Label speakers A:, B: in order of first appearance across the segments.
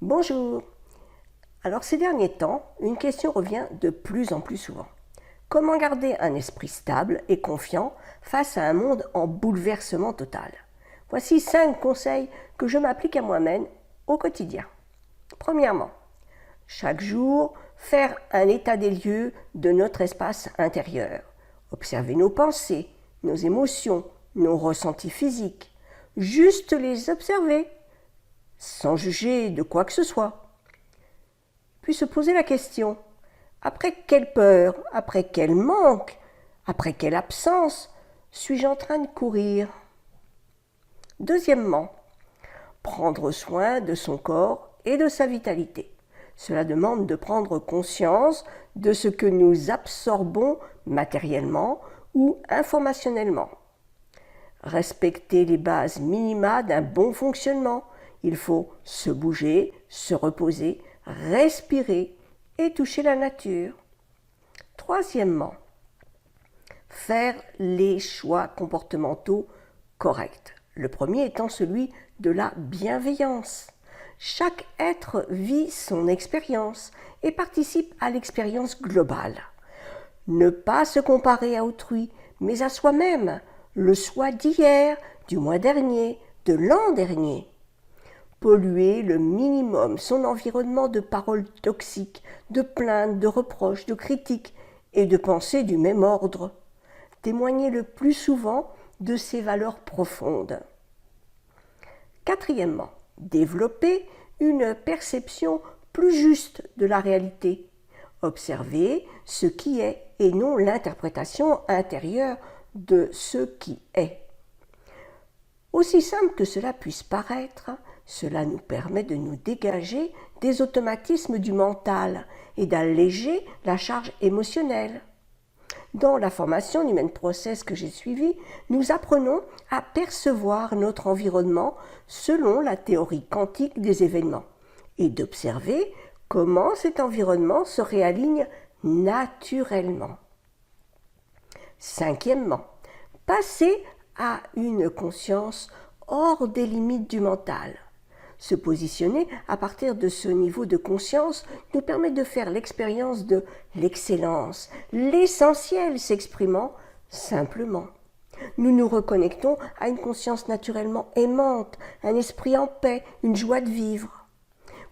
A: Bonjour. Alors ces derniers temps, une question revient de plus en plus souvent. Comment garder un esprit stable et confiant face à un monde en bouleversement total? Voici 5 conseils que je m'applique à moi-même au quotidien. Premièrement, chaque jour, faire un état des lieux de notre espace intérieur. Observer nos pensées, nos émotions, nos ressentis physiques. Juste les observer, sans juger de quoi que ce soit. Puis se poser la question, après quelle peur, après quel manque, après quelle absence suis-je en train de courir? Deuxièmement, prendre soin de son corps et de sa vitalité. Cela demande de prendre conscience de ce que nous absorbons matériellement ou informationnellement. Respecter les bases minima d'un bon fonctionnement. Il faut se bouger, se reposer, respirer et toucher la nature. Troisièmement, faire les choix comportementaux corrects. Le premier étant celui de la bienveillance. Chaque être vit son expérience et participe à l'expérience globale. Ne pas se comparer à autrui, mais à soi-même, le soi d'hier, du mois dernier, de l'an dernier. Polluer le minimum son environnement de paroles toxiques, de plaintes, de reproches, de critiques et de pensées du même ordre. Témoigner le plus souvent de ses valeurs profondes. Quatrièmement, développer une perception plus juste de la réalité. Observer ce qui est et non l'interprétation intérieure de ce qui est. Aussi simple que cela puisse paraître, cela nous permet de nous dégager des automatismes du mental et d'alléger la charge émotionnelle. Dans la formation Human Process que j'ai suivie, nous apprenons à percevoir notre environnement selon la théorie quantique des événements et d'observer comment cet environnement se réaligne naturellement. Cinquièmement, passer à une conscience hors des limites du mental. Se positionner à partir de ce niveau de conscience nous permet de faire l'expérience de l'excellence, l'essentiel s'exprimant simplement. Nous nous reconnectons à une conscience naturellement aimante, un esprit en paix, une joie de vivre.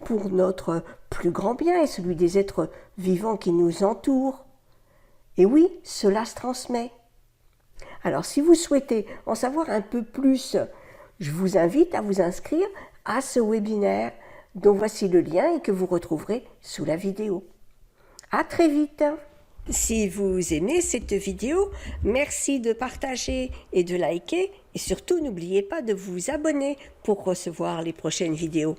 A: Pour notre plus grand bien et celui des êtres vivants qui nous entourent. Et oui, cela se transmet. Alors si vous souhaitez en savoir un peu plus, je vous invite à vous inscrire à ce webinaire dont voici le lien et que vous retrouverez sous la vidéo. À très vite! Si vous aimez cette vidéo, merci de partager et de liker et surtout n'oubliez pas de vous abonner pour recevoir les prochaines vidéos.